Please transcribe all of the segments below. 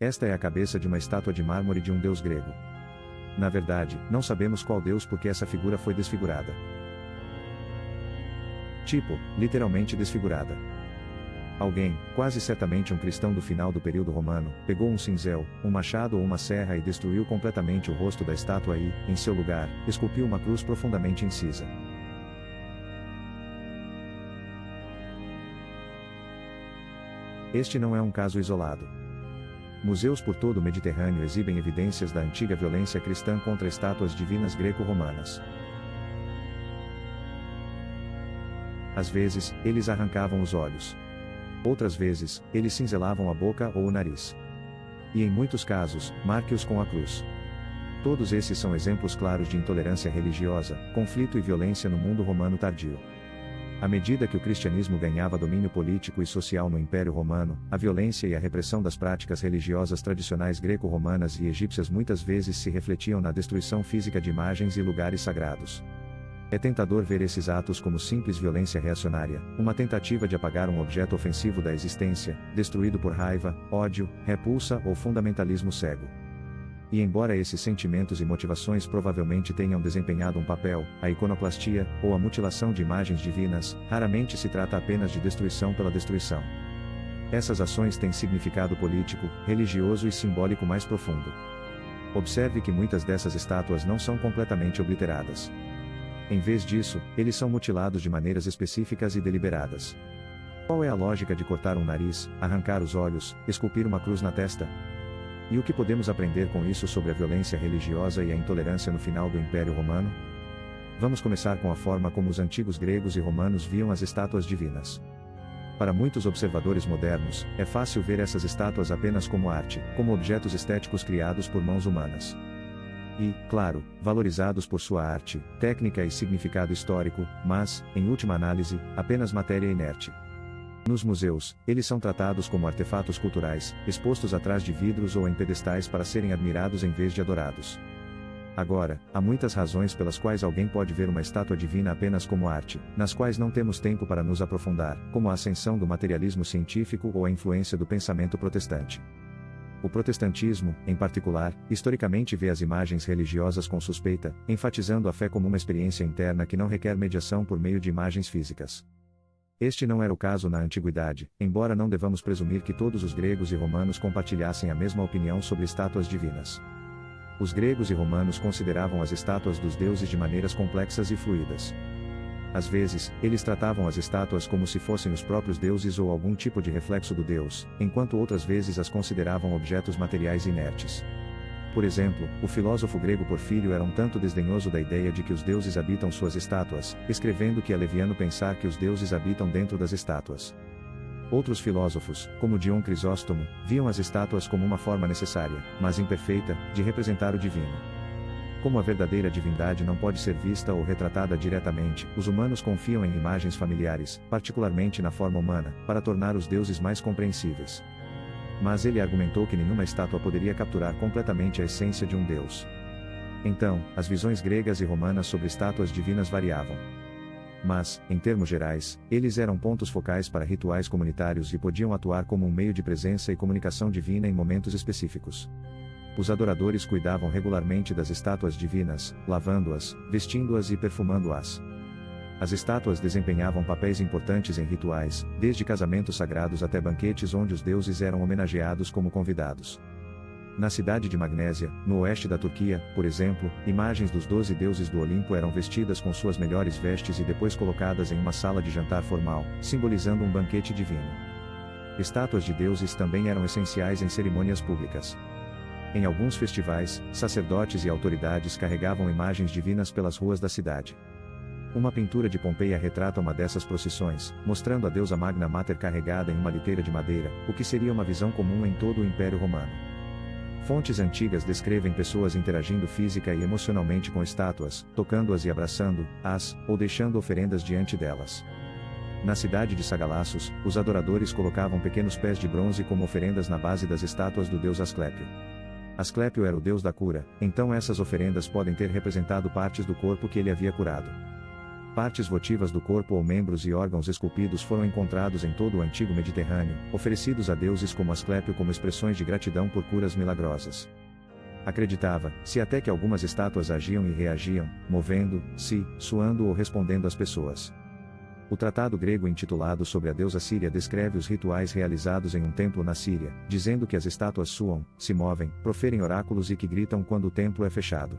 Esta é a cabeça de uma estátua de mármore de um deus grego. Na verdade, não sabemos qual deus porque essa figura foi desfigurada. Tipo, literalmente desfigurada. Alguém, quase certamente um cristão do final do período romano, pegou um cinzel, um machado ou uma serra e destruiu completamente o rosto da estátua e, em seu lugar, esculpiu uma cruz profundamente incisa. Este não é um caso isolado. Museus por todo o Mediterrâneo exibem evidências da antiga violência cristã contra estátuas divinas greco-romanas. Às vezes, eles arrancavam os olhos. Outras vezes, eles cinzelavam a boca ou o nariz. E em muitos casos, marque-os com a cruz. Todos esses são exemplos claros de intolerância religiosa, conflito e violência no mundo romano tardio. À medida que o cristianismo ganhava domínio político e social no Império Romano, a violência e a repressão das práticas religiosas tradicionais greco-romanas e egípcias muitas vezes se refletiam na destruição física de imagens e lugares sagrados. É tentador ver esses atos como simples violência reacionária, uma tentativa de apagar um objeto ofensivo da existência, destruído por raiva, ódio, repulsa ou fundamentalismo cego. E embora esses sentimentos e motivações provavelmente tenham desempenhado um papel, a iconoclastia, ou a mutilação de imagens divinas, raramente se trata apenas de destruição pela destruição. Essas ações têm significado político, religioso e simbólico mais profundo. Observe que muitas dessas estátuas não são completamente obliteradas. Em vez disso, eles são mutilados de maneiras específicas e deliberadas. Qual é a lógica de cortar um nariz, arrancar os olhos, esculpir uma cruz na testa? E o que podemos aprender com isso sobre a violência religiosa e a intolerância no final do Império Romano? Vamos começar com a forma como os antigos gregos e romanos viam as estátuas divinas. Para muitos observadores modernos, é fácil ver essas estátuas apenas como arte, como objetos estéticos criados por mãos humanas. E, claro, valorizados por sua arte, técnica e significado histórico, mas, em última análise, apenas matéria inerte. Nos museus, eles são tratados como artefatos culturais, expostos atrás de vidros ou em pedestais para serem admirados em vez de adorados. Agora, há muitas razões pelas quais alguém pode ver uma estátua divina apenas como arte, nas quais não temos tempo para nos aprofundar, como a ascensão do materialismo científico ou a influência do pensamento protestante. O protestantismo, em particular, historicamente vê as imagens religiosas com suspeita, enfatizando a fé como uma experiência interna que não requer mediação por meio de imagens físicas. Este não era o caso na antiguidade, embora não devamos presumir que todos os gregos e romanos compartilhassem a mesma opinião sobre estátuas divinas. Os gregos e romanos consideravam as estátuas dos deuses de maneiras complexas e fluídas. Às vezes, eles tratavam as estátuas como se fossem os próprios deuses ou algum tipo de reflexo do deus, enquanto outras vezes as consideravam objetos materiais inertes. Por exemplo, o filósofo grego Porfírio era um tanto desdenhoso da ideia de que os deuses habitam suas estátuas, escrevendo que é leviano pensar que os deuses habitam dentro das estátuas. Outros filósofos, como Dion Crisóstomo, viam as estátuas como uma forma necessária, mas imperfeita, de representar o divino. Como a verdadeira divindade não pode ser vista ou retratada diretamente, os humanos confiam em imagens familiares, particularmente na forma humana, para tornar os deuses mais compreensíveis. Mas ele argumentou que nenhuma estátua poderia capturar completamente a essência de um deus. Então, as visões gregas e romanas sobre estátuas divinas variavam. Mas, em termos gerais, eles eram pontos focais para rituais comunitários e podiam atuar como um meio de presença e comunicação divina em momentos específicos. Os adoradores cuidavam regularmente das estátuas divinas, lavando-as, vestindo-as e perfumando-as. As estátuas desempenhavam papéis importantes em rituais, desde casamentos sagrados até banquetes onde os deuses eram homenageados como convidados. Na cidade de Magnésia, no oeste da Turquia, por exemplo, imagens dos 12 deuses do Olimpo eram vestidas com suas melhores vestes e depois colocadas em uma sala de jantar formal, simbolizando um banquete divino. Estátuas de deuses também eram essenciais em cerimônias públicas. Em alguns festivais, sacerdotes e autoridades carregavam imagens divinas pelas ruas da cidade. Uma pintura de Pompeia retrata uma dessas procissões, mostrando a deusa Magna Mater carregada em uma liteira de madeira, o que seria uma visão comum em todo o Império Romano. Fontes antigas descrevem pessoas interagindo física e emocionalmente com estátuas, tocando-as e abraçando-as, ou deixando oferendas diante delas. Na cidade de Sagalassos, os adoradores colocavam pequenos pés de bronze como oferendas na base das estátuas do deus Asclépio. Asclépio era o deus da cura, então essas oferendas podem ter representado partes do corpo que ele havia curado. Partes votivas do corpo ou membros e órgãos esculpidos foram encontrados em todo o antigo Mediterrâneo, oferecidos a deuses como Asclépio como expressões de gratidão por curas milagrosas. Acreditava-se até que algumas estátuas agiam e reagiam, movendo-se, suando ou respondendo às pessoas. O tratado grego intitulado Sobre a deusa Síria descreve os rituais realizados em um templo na Síria, dizendo que as estátuas suam, se movem, proferem oráculos e que gritam quando o templo é fechado.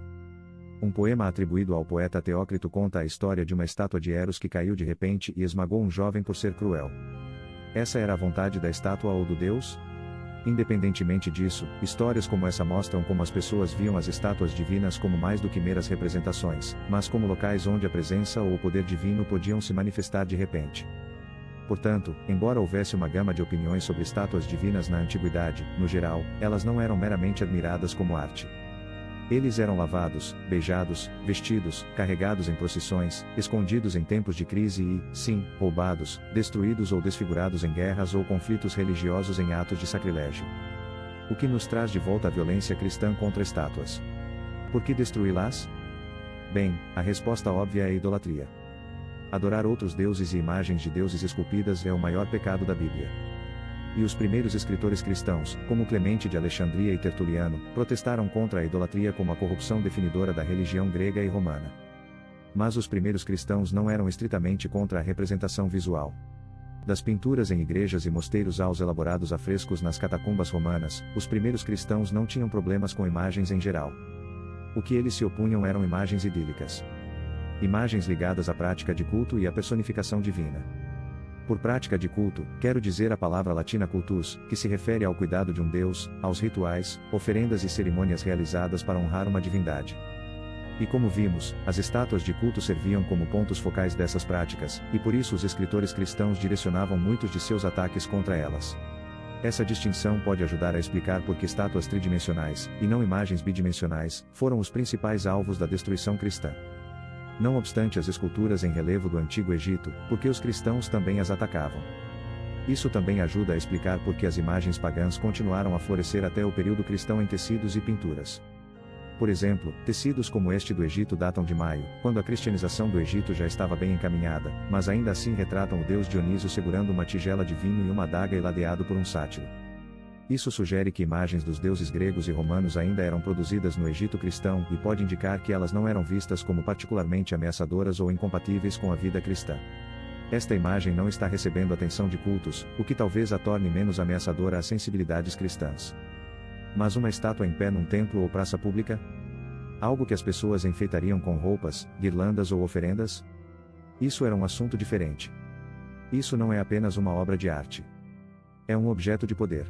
Um poema atribuído ao poeta Teócrito conta a história de uma estátua de Eros que caiu de repente e esmagou um jovem por ser cruel. Essa era a vontade da estátua ou do deus? Independentemente disso, histórias como essa mostram como as pessoas viam as estátuas divinas como mais do que meras representações, mas como locais onde a presença ou o poder divino podiam se manifestar de repente. Portanto, embora houvesse uma gama de opiniões sobre estátuas divinas na antiguidade, no geral, elas não eram meramente admiradas como arte. Eles eram lavados, beijados, vestidos, carregados em procissões, escondidos em tempos de crise e, sim, roubados, destruídos ou desfigurados em guerras ou conflitos religiosos em atos de sacrilégio. O que nos traz de volta a violência cristã contra estátuas? Por que destruí-las? Bem, a resposta óbvia é a idolatria. Adorar outros deuses e imagens de deuses esculpidas é o maior pecado da Bíblia. E os primeiros escritores cristãos, como Clemente de Alexandria e Tertuliano, protestaram contra a idolatria como a corrupção definidora da religião grega e romana. Mas os primeiros cristãos não eram estritamente contra a representação visual. Das pinturas em igrejas e mosteiros aos elaborados afrescos nas catacumbas romanas, os primeiros cristãos não tinham problemas com imagens em geral. O que eles se opunham eram imagens idílicas. Imagens ligadas à prática de culto e à personificação divina. Por prática de culto, quero dizer a palavra latina cultus, que se refere ao cuidado de um deus, aos rituais, oferendas e cerimônias realizadas para honrar uma divindade. E como vimos, as estátuas de culto serviam como pontos focais dessas práticas, e por isso os escritores cristãos direcionavam muitos de seus ataques contra elas. Essa distinção pode ajudar a explicar por que estátuas tridimensionais, e não imagens bidimensionais, foram os principais alvos da destruição cristã. Não obstante as esculturas em relevo do Antigo Egito, porque os cristãos também as atacavam. Isso também ajuda a explicar por que as imagens pagãs continuaram a florescer até o período cristão em tecidos e pinturas. Por exemplo, tecidos como este do Egito datam de Maio, quando a cristianização do Egito já estava bem encaminhada, mas ainda assim retratam o deus Dionísio segurando uma tigela de vinho e uma adaga e ladeado por um sátiro. Isso sugere que imagens dos deuses gregos e romanos ainda eram produzidas no Egito cristão e pode indicar que elas não eram vistas como particularmente ameaçadoras ou incompatíveis com a vida cristã. Esta imagem não está recebendo atenção de cultos, o que talvez a torne menos ameaçadora às sensibilidades cristãs. Mas uma estátua em pé num templo ou praça pública? Algo que as pessoas enfeitariam com roupas, guirlandas ou oferendas? Isso era um assunto diferente. Isso não é apenas uma obra de arte. É um objeto de poder.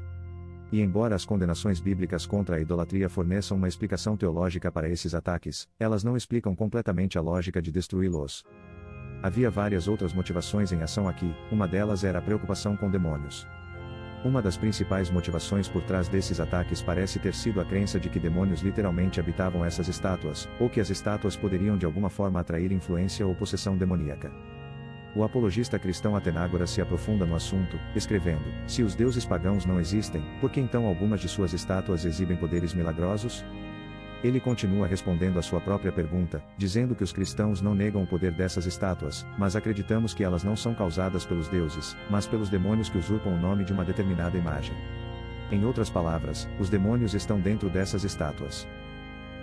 E embora as condenações bíblicas contra a idolatria forneçam uma explicação teológica para esses ataques, elas não explicam completamente a lógica de destruí-los. Havia várias outras motivações em ação aqui, uma delas era a preocupação com demônios. Uma das principais motivações por trás desses ataques parece ter sido a crença de que demônios literalmente habitavam essas estátuas, ou que as estátuas poderiam de alguma forma atrair influência ou possessão demoníaca. O apologista cristão Atenágoras se aprofunda no assunto, escrevendo: se os deuses pagãos não existem, por que então algumas de suas estátuas exibem poderes milagrosos? Ele continua respondendo à sua própria pergunta, dizendo que os cristãos não negam o poder dessas estátuas, mas acreditamos que elas não são causadas pelos deuses, mas pelos demônios que usurpam o nome de uma determinada imagem. Em outras palavras, os demônios estão dentro dessas estátuas.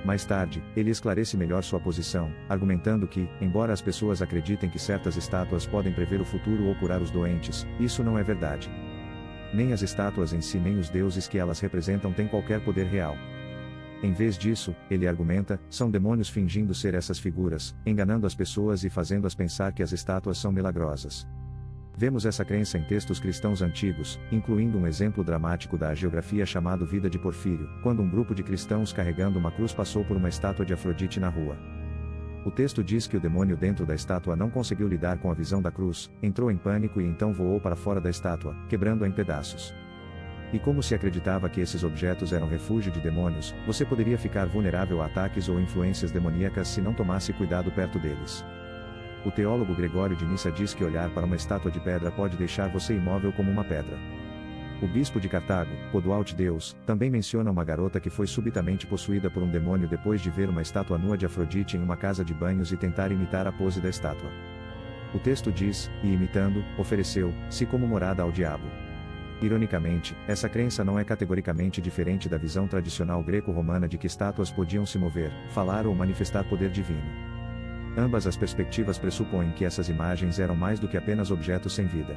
Mais tarde, ele esclarece melhor sua posição, argumentando que, embora as pessoas acreditem que certas estátuas podem prever o futuro ou curar os doentes, isso não é verdade. Nem as estátuas em si nem os deuses que elas representam têm qualquer poder real. Em vez disso, ele argumenta, são demônios fingindo ser essas figuras, enganando as pessoas e fazendo-as pensar que as estátuas são milagrosas. Vemos essa crença em textos cristãos antigos, incluindo um exemplo dramático da hagiografia chamado Vida de Porfírio, quando um grupo de cristãos carregando uma cruz passou por uma estátua de Afrodite na rua. O texto diz que o demônio dentro da estátua não conseguiu lidar com a visão da cruz, entrou em pânico e então voou para fora da estátua, quebrando-a em pedaços. E como se acreditava que esses objetos eram refúgio de demônios, você poderia ficar vulnerável a ataques ou influências demoníacas se não tomasse cuidado perto deles. O teólogo Gregório de Nissa diz que olhar para uma estátua de pedra pode deixar você imóvel como uma pedra. O bispo de Cartago, Clodoald Deus, também menciona uma garota que foi subitamente possuída por um demônio depois de ver uma estátua nua de Afrodite em uma casa de banhos e tentar imitar a pose da estátua. O texto diz, e imitando, ofereceu-se como morada ao diabo. Ironicamente, essa crença não é categoricamente diferente da visão tradicional greco-romana de que estátuas podiam se mover, falar ou manifestar poder divino. Ambas as perspectivas pressupõem que essas imagens eram mais do que apenas objetos sem vida.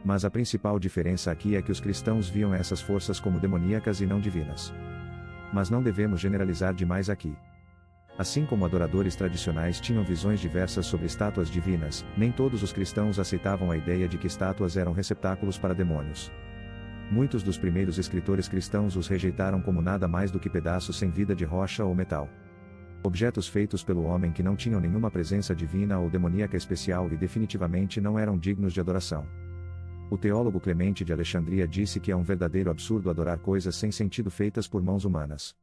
Mas a principal diferença aqui é que os cristãos viam essas forças como demoníacas e não divinas. Mas não devemos generalizar demais aqui. Assim como adoradores tradicionais tinham visões diversas sobre estátuas divinas, nem todos os cristãos aceitavam a ideia de que estátuas eram receptáculos para demônios. Muitos dos primeiros escritores cristãos os rejeitaram como nada mais do que pedaços sem vida de rocha ou metal. Objetos feitos pelo homem que não tinham nenhuma presença divina ou demoníaca especial e definitivamente não eram dignos de adoração. O teólogo Clemente de Alexandria disse que é um verdadeiro absurdo adorar coisas sem sentido feitas por mãos humanas.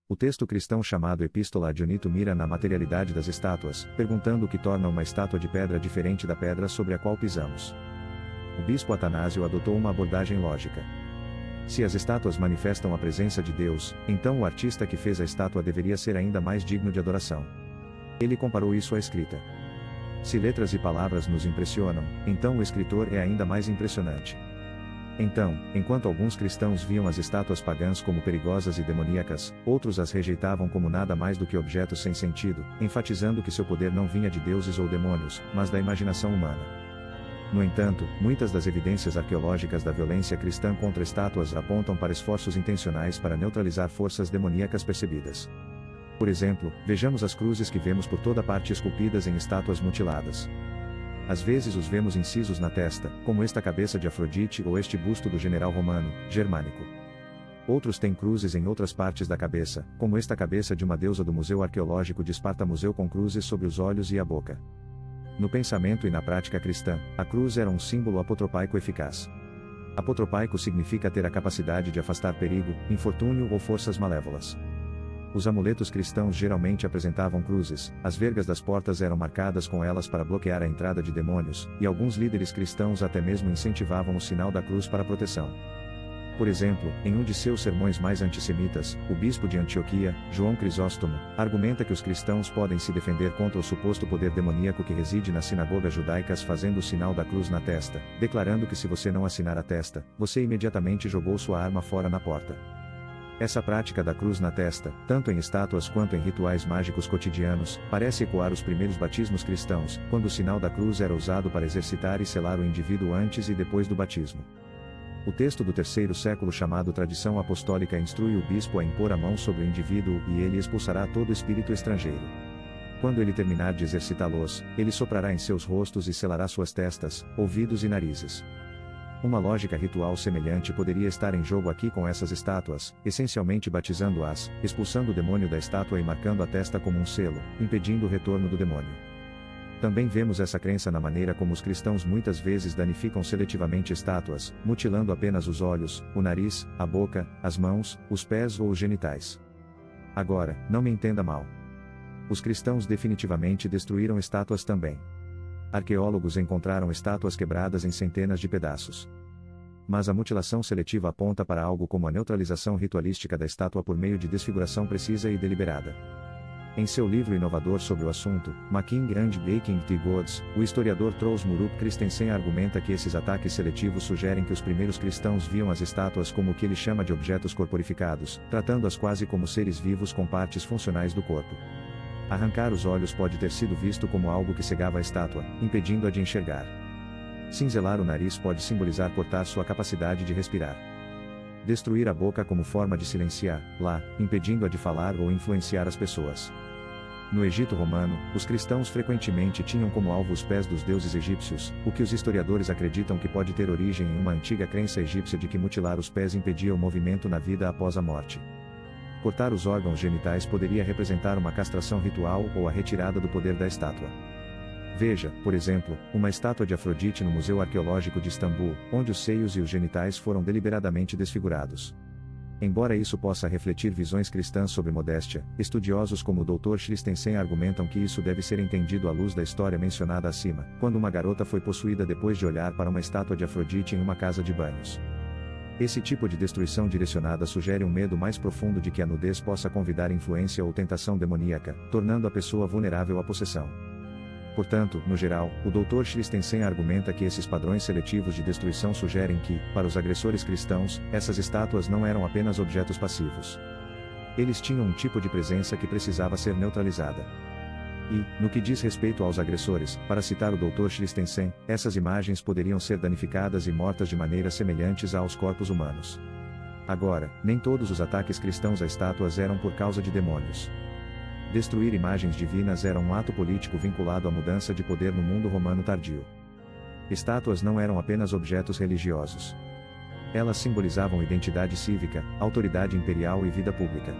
O texto cristão chamado Epístola a Dionito mira na materialidade das estátuas, perguntando o que torna uma estátua de pedra diferente da pedra sobre a qual pisamos. O bispo Atanásio adotou uma abordagem lógica. Se as estátuas manifestam a presença de Deus, então o artista que fez a estátua deveria ser ainda mais digno de adoração. Ele comparou isso à escrita. Se letras e palavras nos impressionam, então o escritor é ainda mais impressionante. Então, enquanto alguns cristãos viam as estátuas pagãs como perigosas e demoníacas, outros as rejeitavam como nada mais do que objetos sem sentido, enfatizando que seu poder não vinha de deuses ou demônios, mas da imaginação humana. No entanto, muitas das evidências arqueológicas da violência cristã contra estátuas apontam para esforços intencionais para neutralizar forças demoníacas percebidas. Por exemplo, vejamos as cruzes que vemos por toda parte esculpidas em estátuas mutiladas. Às vezes os vemos incisos na testa, como esta cabeça de Afrodite ou este busto do general romano, Germânico. Outros têm cruzes em outras partes da cabeça, como esta cabeça de uma deusa do Museu Arqueológico de Esparta, museu com cruzes sobre os olhos e a boca. No pensamento e na prática cristã, a cruz era um símbolo apotropaico eficaz. Apotropaico significa ter a capacidade de afastar perigo, infortúnio ou forças malévolas. Os amuletos cristãos geralmente apresentavam cruzes, as vergas das portas eram marcadas com elas para bloquear a entrada de demônios, e alguns líderes cristãos até mesmo incentivavam o sinal da cruz para proteção. Por exemplo, em um de seus sermões mais antissemitas, o bispo de Antioquia, João Crisóstomo, argumenta que os cristãos podem se defender contra o suposto poder demoníaco que reside nas sinagogas judaicas fazendo o sinal da cruz na testa, declarando que se você não assinar a testa, você imediatamente jogou sua arma fora na porta. Essa prática da cruz na testa, tanto em estátuas quanto em rituais mágicos cotidianos, parece ecoar os primeiros batismos cristãos, quando o sinal da cruz era usado para exercitar e selar o indivíduo antes e depois do batismo. O texto do terceiro século chamado Tradição Apostólica instrui o bispo a impor a mão sobre o indivíduo e ele expulsará todo espírito estrangeiro. Quando ele terminar de exercitá-los, ele soprará em seus rostos e selará suas testas, ouvidos e narizes. Uma lógica ritual semelhante poderia estar em jogo aqui com essas estátuas, essencialmente batizando-as, expulsando o demônio da estátua e marcando a testa como um selo, impedindo o retorno do demônio. Também vemos essa crença na maneira como os cristãos muitas vezes danificam seletivamente estátuas, mutilando apenas os olhos, o nariz, a boca, as mãos, os pés ou os genitais. Agora, não me entenda mal. Os cristãos definitivamente destruíram estátuas também. Arqueólogos encontraram estátuas quebradas em centenas de pedaços. Mas a mutilação seletiva aponta para algo como a neutralização ritualística da estátua por meio de desfiguração precisa e deliberada. Em seu livro inovador sobre o assunto, Making and Breaking the Gods, o historiador Troels Murup Christensen argumenta que esses ataques seletivos sugerem que os primeiros cristãos viam as estátuas como o que ele chama de objetos corporificados, tratando-as quase como seres vivos com partes funcionais do corpo. Arrancar os olhos pode ter sido visto como algo que cegava a estátua, impedindo-a de enxergar. Cinzelar o nariz pode simbolizar cortar sua capacidade de respirar. Destruir a boca como forma de silenciá-la, impedindo-a de falar ou influenciar as pessoas. No Egito romano, os cristãos frequentemente tinham como alvo os pés dos deuses egípcios, o que os historiadores acreditam que pode ter origem em uma antiga crença egípcia de que mutilar os pés impedia o movimento na vida após a morte. Cortar os órgãos genitais poderia representar uma castração ritual ou a retirada do poder da estátua. Veja, por exemplo, uma estátua de Afrodite no Museu Arqueológico de Istambul, onde os seios e os genitais foram deliberadamente desfigurados. Embora isso possa refletir visões cristãs sobre modéstia, estudiosos como o Dr. Christensen argumentam que isso deve ser entendido à luz da história mencionada acima, quando uma garota foi possuída depois de olhar para uma estátua de Afrodite em uma casa de banhos. Esse tipo de destruição direcionada sugere um medo mais profundo de que a nudez possa convidar influência ou tentação demoníaca, tornando a pessoa vulnerável à possessão. Portanto, no geral, o Dr. Christensen argumenta que esses padrões seletivos de destruição sugerem que, para os agressores cristãos, essas estátuas não eram apenas objetos passivos. Eles tinham um tipo de presença que precisava ser neutralizada. E, no que diz respeito aos agressores, para citar o Dr. Christensen, essas imagens poderiam ser danificadas e mortas de maneiras semelhantes aos corpos humanos. Agora, nem todos os ataques cristãos a estátuas eram por causa de demônios. Destruir imagens divinas era um ato político vinculado à mudança de poder no mundo romano tardio. Estátuas não eram apenas objetos religiosos. Elas simbolizavam identidade cívica, autoridade imperial e vida pública.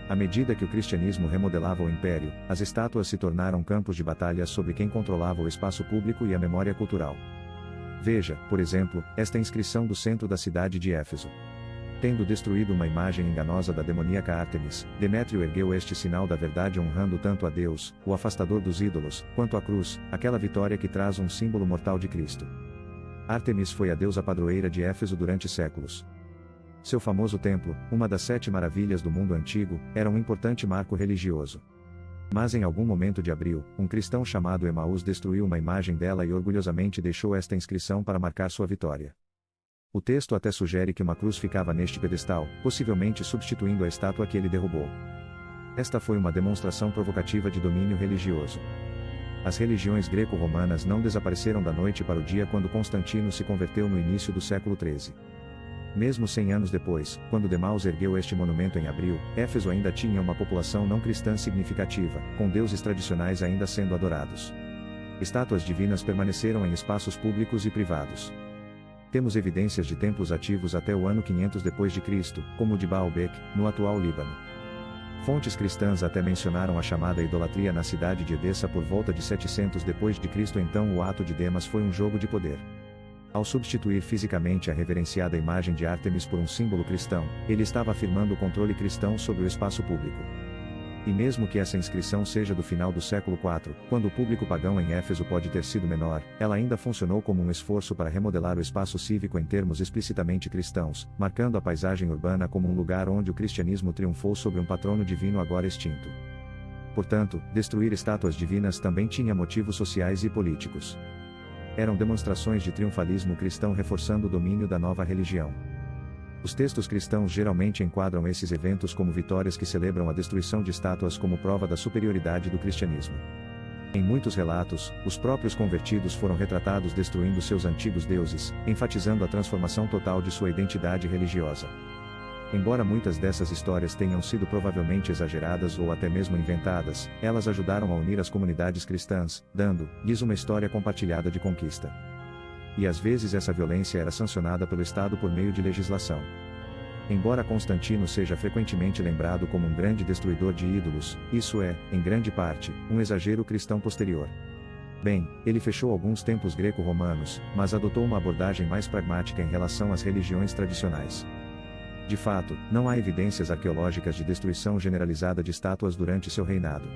À medida que o cristianismo remodelava o império, as estátuas se tornaram campos de batalha sobre quem controlava o espaço público e a memória cultural. Veja, por exemplo, esta inscrição do centro da cidade de Éfeso. Tendo destruído uma imagem enganosa da demoníaca Ártemis, Demétrio ergueu este sinal da verdade honrando tanto a Deus, o afastador dos ídolos, quanto a cruz, aquela vitória que traz um símbolo mortal de Cristo. Ártemis foi a deusa padroeira de Éfeso durante séculos. Seu famoso templo, uma das 7 maravilhas do mundo antigo, era um importante marco religioso. Mas em algum momento de abril, um cristão chamado Emaús destruiu uma imagem dela e orgulhosamente deixou esta inscrição para marcar sua vitória. O texto até sugere que uma cruz ficava neste pedestal, possivelmente substituindo a estátua que ele derrubou. Esta foi uma demonstração provocativa de domínio religioso. As religiões greco-romanas não desapareceram da noite para o dia quando Constantino se converteu no início do século XIII. Mesmo 100 anos depois, quando Demãos ergueu este monumento em abril, Éfeso ainda tinha uma população não cristã significativa, com deuses tradicionais ainda sendo adorados. Estátuas divinas permaneceram em espaços públicos e privados. Temos evidências de templos ativos até o ano 500 d.C., como o de Baalbek, no atual Líbano. Fontes cristãs até mencionaram a chamada idolatria na cidade de Edessa por volta de 700 d.C. Então o ato de Demas foi um jogo de poder. Ao substituir fisicamente a reverenciada imagem de Ártemis por um símbolo cristão, ele estava afirmando o controle cristão sobre o espaço público. E mesmo que essa inscrição seja do final do século IV, quando o público pagão em Éfeso pode ter sido menor, ela ainda funcionou como um esforço para remodelar o espaço cívico em termos explicitamente cristãos, marcando a paisagem urbana como um lugar onde o cristianismo triunfou sobre um patrono divino agora extinto. Portanto, destruir estátuas divinas também tinha motivos sociais e políticos. Eram demonstrações de triunfalismo cristão reforçando o domínio da nova religião. Os textos cristãos geralmente enquadram esses eventos como vitórias que celebram a destruição de estátuas como prova da superioridade do cristianismo. Em muitos relatos, os próprios convertidos foram retratados destruindo seus antigos deuses, enfatizando a transformação total de sua identidade religiosa. Embora muitas dessas histórias tenham sido provavelmente exageradas ou até mesmo inventadas, elas ajudaram a unir as comunidades cristãs, dando-lhes uma história compartilhada de conquista. E às vezes essa violência era sancionada pelo Estado por meio de legislação. Embora Constantino seja frequentemente lembrado como um grande destruidor de ídolos, isso é, em grande parte, um exagero cristão posterior. Bem, ele fechou alguns templos greco-romanos, mas adotou uma abordagem mais pragmática em relação às religiões tradicionais. De fato, não há evidências arqueológicas de destruição generalizada de estátuas durante seu reinado.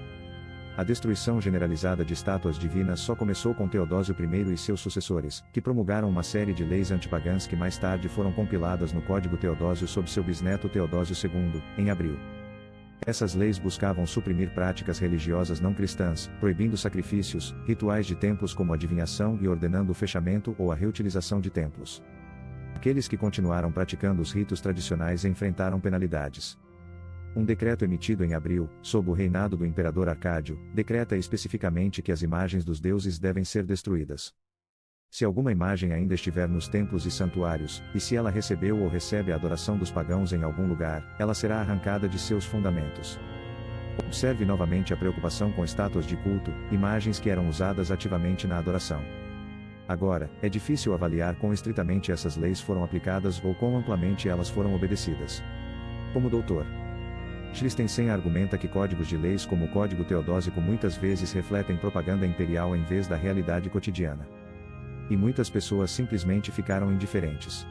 A destruição generalizada de estátuas divinas só começou com Teodósio I e seus sucessores, que promulgaram uma série de leis antipagãs que mais tarde foram compiladas no Código Teodósio sob seu bisneto Teodósio II, em abril. Essas leis buscavam suprimir práticas religiosas não cristãs, proibindo sacrifícios, rituais de templos como adivinhação e ordenando o fechamento ou a reutilização de templos. Aqueles que continuaram praticando os ritos tradicionais enfrentaram penalidades. Um decreto emitido em abril, sob o reinado do imperador Arcádio, decreta especificamente que as imagens dos deuses devem ser destruídas. Se alguma imagem ainda estiver nos templos e santuários, e se ela recebeu ou recebe a adoração dos pagãos em algum lugar, ela será arrancada de seus fundamentos. Observe novamente a preocupação com estátuas de culto, imagens que eram usadas ativamente na adoração. Agora, é difícil avaliar quão estritamente essas leis foram aplicadas ou quão amplamente elas foram obedecidas. Como Dr. Christensen argumenta que códigos de leis como o Código Teodósico muitas vezes refletem propaganda imperial em vez da realidade cotidiana. E muitas pessoas simplesmente ficaram indiferentes.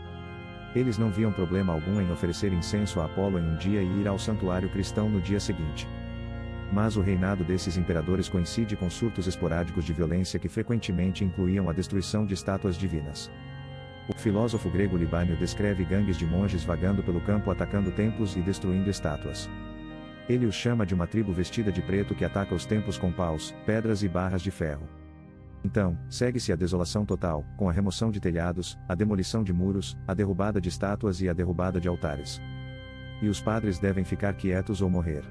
Eles não viam problema algum em oferecer incenso a Apolo em um dia e ir ao santuário cristão no dia seguinte. Mas o reinado desses imperadores coincide com surtos esporádicos de violência que frequentemente incluíam a destruição de estátuas divinas. O filósofo grego Libânio descreve gangues de monges vagando pelo campo atacando templos e destruindo estátuas. Ele os chama de uma tribo vestida de preto que ataca os templos com paus, pedras e barras de ferro. Então, segue-se a desolação total, com a remoção de telhados, a demolição de muros, a derrubada de estátuas e a derrubada de altares. E os padres devem ficar quietos ou morrer.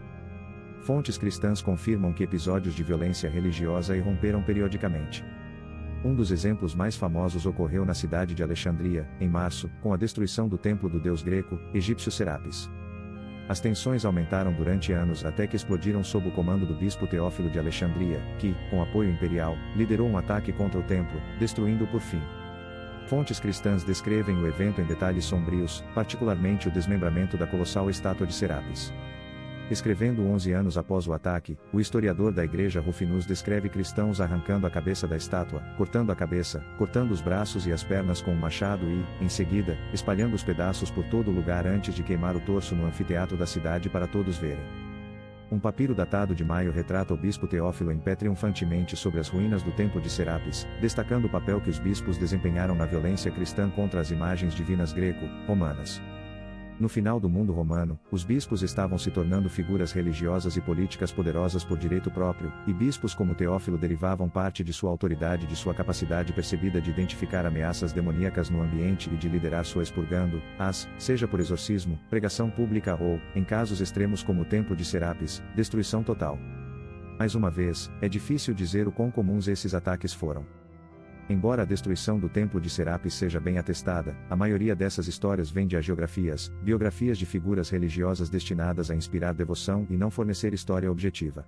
Fontes cristãs confirmam que episódios de violência religiosa irromperam periodicamente. Um dos exemplos mais famosos ocorreu na cidade de Alexandria, em março, com a destruição do templo do deus greco, egípcio Serapis. As tensões aumentaram durante anos até que explodiram sob o comando do bispo Teófilo de Alexandria, que, com apoio imperial, liderou um ataque contra o templo, destruindo-o por fim. Fontes cristãs descrevem o evento em detalhes sombrios, particularmente o desmembramento da colossal estátua de Serapis. Escrevendo 11 anos após o ataque, o historiador da igreja Rufinus descreve cristãos arrancando a cabeça da estátua, cortando a cabeça, cortando os braços e as pernas com um machado e, em seguida, espalhando os pedaços por todo o lugar antes de queimar o torso no anfiteatro da cidade para todos verem. Um papiro datado de maio retrata o bispo Teófilo em pé triunfantemente sobre as ruínas do templo de Serapis, destacando o papel que os bispos desempenharam na violência cristã contra as imagens divinas greco-romanas. No final do mundo romano, os bispos estavam se tornando figuras religiosas e políticas poderosas por direito próprio, e bispos como Teófilo derivavam parte de sua autoridade de sua capacidade percebida de identificar ameaças demoníacas no ambiente e de liderar sua expurgando-as, seja por exorcismo, pregação pública ou, em casos extremos como o templo de Serapis, destruição total. Mais uma vez, é difícil dizer o quão comuns esses ataques foram. Embora a destruição do templo de Serapis seja bem atestada, a maioria dessas histórias vem de agiografias, biografias de figuras religiosas destinadas a inspirar devoção e não fornecer história objetiva.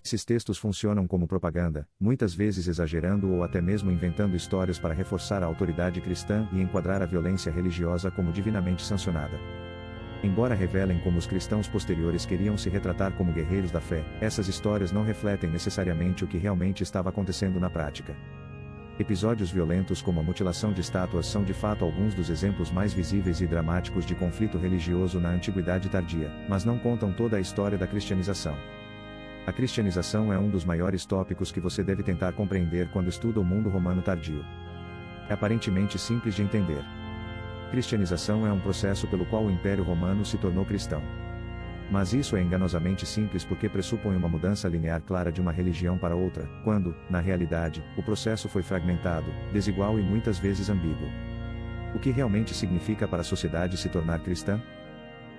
Esses textos funcionam como propaganda, muitas vezes exagerando ou até mesmo inventando histórias para reforçar a autoridade cristã e enquadrar a violência religiosa como divinamente sancionada. Embora revelem como os cristãos posteriores queriam se retratar como guerreiros da fé, essas histórias não refletem necessariamente o que realmente estava acontecendo na prática. Episódios violentos como a mutilação de estátuas são de fato alguns dos exemplos mais visíveis e dramáticos de conflito religioso na Antiguidade Tardia, mas não contam toda a história da cristianização. A cristianização é um dos maiores tópicos que você deve tentar compreender quando estuda o mundo romano tardio. É aparentemente simples de entender. Cristianização é um processo pelo qual o Império Romano se tornou cristão. Mas isso é enganosamente simples porque pressupõe uma mudança linear clara de uma religião para outra, quando, na realidade, o processo foi fragmentado, desigual e muitas vezes ambíguo. O que realmente significa para a sociedade se tornar cristã?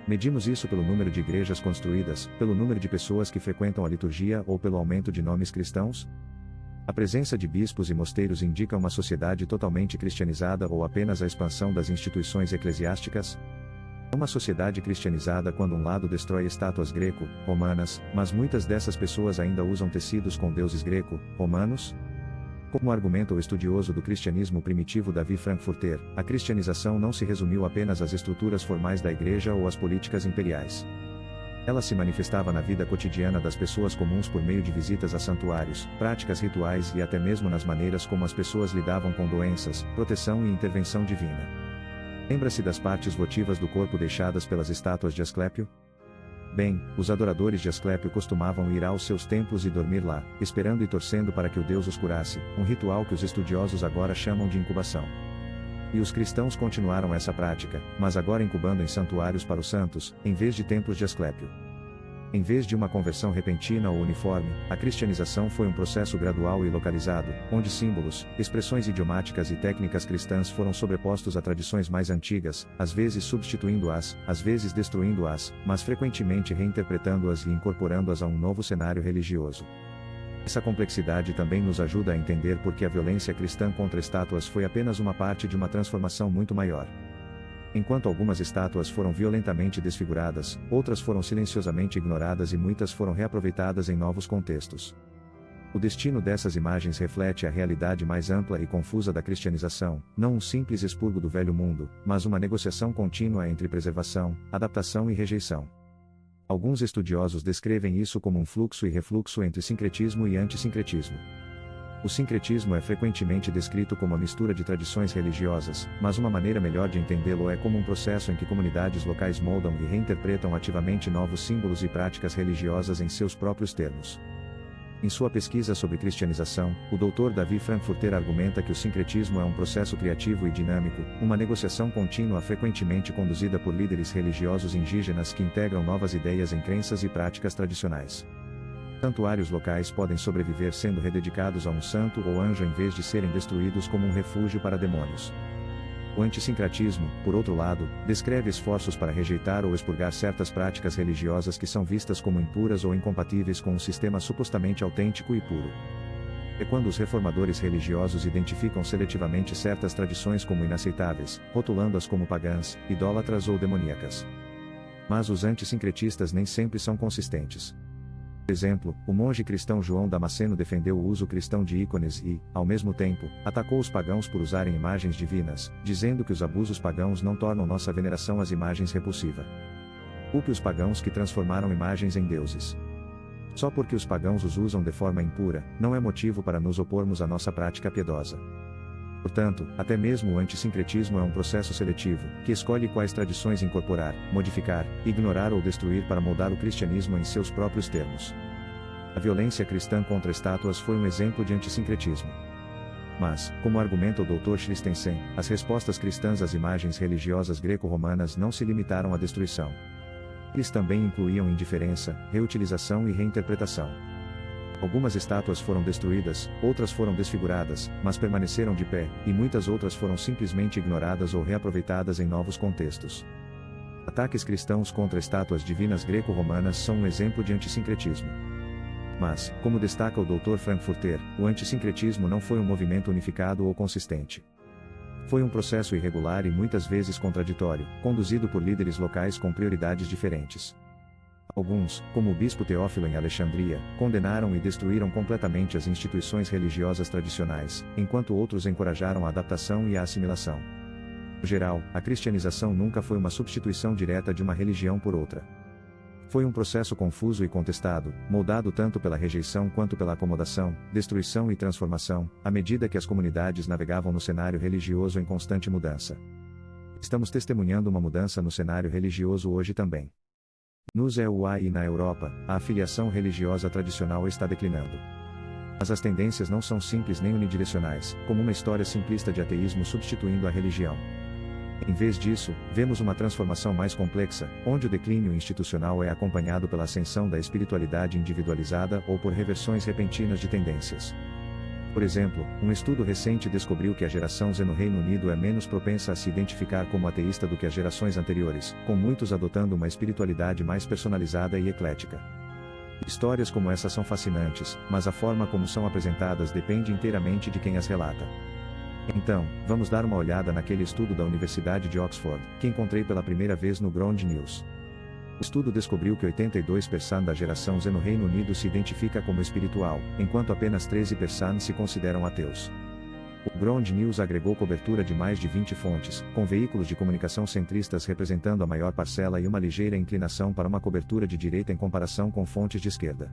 Medimos isso pelo número de igrejas construídas, pelo número de pessoas que frequentam a liturgia ou pelo aumento de nomes cristãos? A presença de bispos e mosteiros indica uma sociedade totalmente cristianizada ou apenas a expansão das instituições eclesiásticas? Uma sociedade cristianizada quando um lado destrói estátuas greco-romanas, mas muitas dessas pessoas ainda usam tecidos com deuses greco-romanos? Como argumenta o estudioso do cristianismo primitivo Davi Frankfurter, a cristianização não se resumiu apenas às estruturas formais da igreja ou às políticas imperiais. Ela se manifestava na vida cotidiana das pessoas comuns por meio de visitas a santuários, práticas rituais e até mesmo nas maneiras como as pessoas lidavam com doenças, proteção e intervenção divina. Lembra-se das partes votivas do corpo deixadas pelas estátuas de Asclépio? Bem, os adoradores de Asclépio costumavam ir aos seus templos e dormir lá, esperando e torcendo para que o deus os curasse, um ritual que os estudiosos agora chamam de incubação. E os cristãos continuaram essa prática, mas agora incubando em santuários para os santos, em vez de templos de Asclépio. Em vez de uma conversão repentina ou uniforme, a cristianização foi um processo gradual e localizado, onde símbolos, expressões idiomáticas e técnicas cristãs foram sobrepostos a tradições mais antigas, às vezes substituindo-as, às vezes destruindo-as, mas frequentemente reinterpretando-as e incorporando-as a um novo cenário religioso. Essa complexidade também nos ajuda a entender por que a violência cristã contra estátuas foi apenas uma parte de uma transformação muito maior. Enquanto algumas estátuas foram violentamente desfiguradas, outras foram silenciosamente ignoradas e muitas foram reaproveitadas em novos contextos. O destino dessas imagens reflete a realidade mais ampla e confusa da cristianização, não um simples expurgo do velho mundo, mas uma negociação contínua entre preservação, adaptação e rejeição. Alguns estudiosos descrevem isso como um fluxo e refluxo entre sincretismo e antissincretismo. O sincretismo é frequentemente descrito como a mistura de tradições religiosas, mas uma maneira melhor de entendê-lo é como um processo em que comunidades locais moldam e reinterpretam ativamente novos símbolos e práticas religiosas em seus próprios termos. Em sua pesquisa sobre cristianização, o Dr. Davi Frankfurter argumenta que o sincretismo é um processo criativo e dinâmico, uma negociação contínua frequentemente conduzida por líderes religiosos indígenas que integram novas ideias em crenças e práticas tradicionais. Santuários locais podem sobreviver sendo rededicados a um santo ou anjo em vez de serem destruídos como um refúgio para demônios. O antissincretismo, por outro lado, descreve esforços para rejeitar ou expurgar certas práticas religiosas que são vistas como impuras ou incompatíveis com um sistema supostamente autêntico e puro. É quando os reformadores religiosos identificam seletivamente certas tradições como inaceitáveis, rotulando-as como pagãs, idólatras ou demoníacas. Mas os antissincretistas nem sempre são consistentes. Por exemplo, o monge cristão João Damasceno defendeu o uso cristão de ícones e, ao mesmo tempo, atacou os pagãos por usarem imagens divinas, dizendo que os abusos pagãos não tornam nossa veneração às imagens repulsiva. Culpe os pagãos que transformaram imagens em deuses. Só porque os pagãos os usam de forma impura, não é motivo para nos opormos à nossa prática piedosa. Portanto, até mesmo o antissincretismo é um processo seletivo, que escolhe quais tradições incorporar, modificar, ignorar ou destruir para moldar o cristianismo em seus próprios termos. A violência cristã contra estátuas foi um exemplo de antissincretismo. Mas, como argumenta o Dr. Christensen, as respostas cristãs às imagens religiosas greco-romanas não se limitaram à destruição. Eles também incluíam indiferença, reutilização e reinterpretação. Algumas estátuas foram destruídas, outras foram desfiguradas, mas permaneceram de pé, e muitas outras foram simplesmente ignoradas ou reaproveitadas em novos contextos. Ataques cristãos contra estátuas divinas greco-romanas são um exemplo de antissincretismo. Mas, como destaca o Dr. Frankfurter, o antissincretismo não foi um movimento unificado ou consistente. Foi um processo irregular e muitas vezes contraditório, conduzido por líderes locais com prioridades diferentes. Alguns, como o bispo Teófilo em Alexandria, condenaram e destruíram completamente as instituições religiosas tradicionais, enquanto outros encorajaram a adaptação e a assimilação. No geral, a cristianização nunca foi uma substituição direta de uma religião por outra. Foi um processo confuso e contestado, moldado tanto pela rejeição quanto pela acomodação, destruição e transformação, à medida que as comunidades navegavam no cenário religioso em constante mudança. Estamos testemunhando uma mudança no cenário religioso hoje também. Nos EUA e na Europa, a afiliação religiosa tradicional está declinando. Mas as tendências não são simples nem unidirecionais, como uma história simplista de ateísmo substituindo a religião. Em vez disso, vemos uma transformação mais complexa, onde o declínio institucional é acompanhado pela ascensão da espiritualidade individualizada ou por reversões repentinas de tendências. Por exemplo, um estudo recente descobriu que a geração Z no Reino Unido é menos propensa a se identificar como ateísta do que as gerações anteriores, com muitos adotando uma espiritualidade mais personalizada e eclética. Histórias como essa são fascinantes, mas a forma como são apresentadas depende inteiramente de quem as relata. Então, vamos dar uma olhada naquele estudo da Universidade de Oxford, que encontrei pela primeira vez no Ground News. O estudo descobriu que 82% da geração Z no Reino Unido se identifica como espiritual, enquanto apenas 13% se consideram ateus. O Ground News agregou cobertura de mais de 20 fontes, com veículos de comunicação centristas representando a maior parcela e uma ligeira inclinação para uma cobertura de direita em comparação com fontes de esquerda.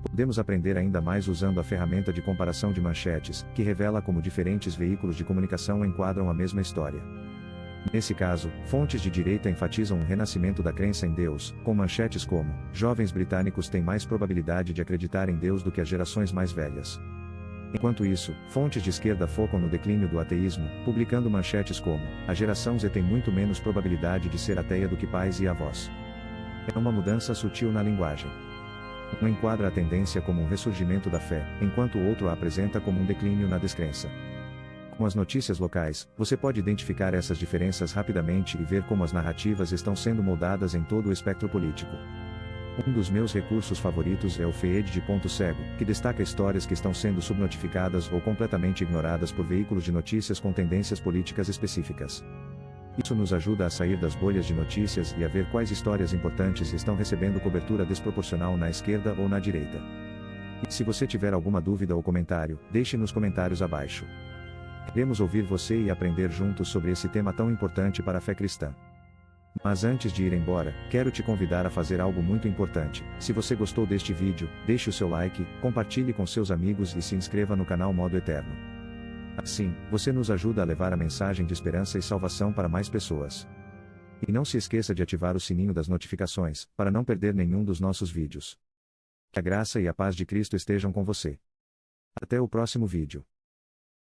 Podemos aprender ainda mais usando a ferramenta de comparação de manchetes, que revela como diferentes veículos de comunicação enquadram a mesma história. Nesse caso, fontes de direita enfatizam o renascimento da crença em Deus, com manchetes como: jovens britânicos têm mais probabilidade de acreditar em Deus do que as gerações mais velhas. Enquanto isso, fontes de esquerda focam no declínio do ateísmo, publicando manchetes como: a geração Z tem muito menos probabilidade de ser ateia do que pais e avós. É uma mudança sutil na linguagem. Um enquadra a tendência como um ressurgimento da fé, enquanto o outro a apresenta como um declínio na descrença. Com as notícias locais, você pode identificar essas diferenças rapidamente e ver como as narrativas estão sendo moldadas em todo o espectro político. Um dos meus recursos favoritos é o FEED de ponto cego, que destaca histórias que estão sendo subnotificadas ou completamente ignoradas por veículos de notícias com tendências políticas específicas. Isso nos ajuda a sair das bolhas de notícias e a ver quais histórias importantes estão recebendo cobertura desproporcional na esquerda ou na direita. E se você tiver alguma dúvida ou comentário, deixe nos comentários abaixo. Queremos ouvir você e aprender juntos sobre esse tema tão importante para a fé cristã. Mas antes de ir embora, quero te convidar a fazer algo muito importante. Se você gostou deste vídeo, deixe o seu like, compartilhe com seus amigos e se inscreva no canal Modo Eterno. Assim, você nos ajuda a levar a mensagem de esperança e salvação para mais pessoas. E não se esqueça de ativar o sininho das notificações, para não perder nenhum dos nossos vídeos. Que a graça e a paz de Cristo estejam com você. Até o próximo vídeo.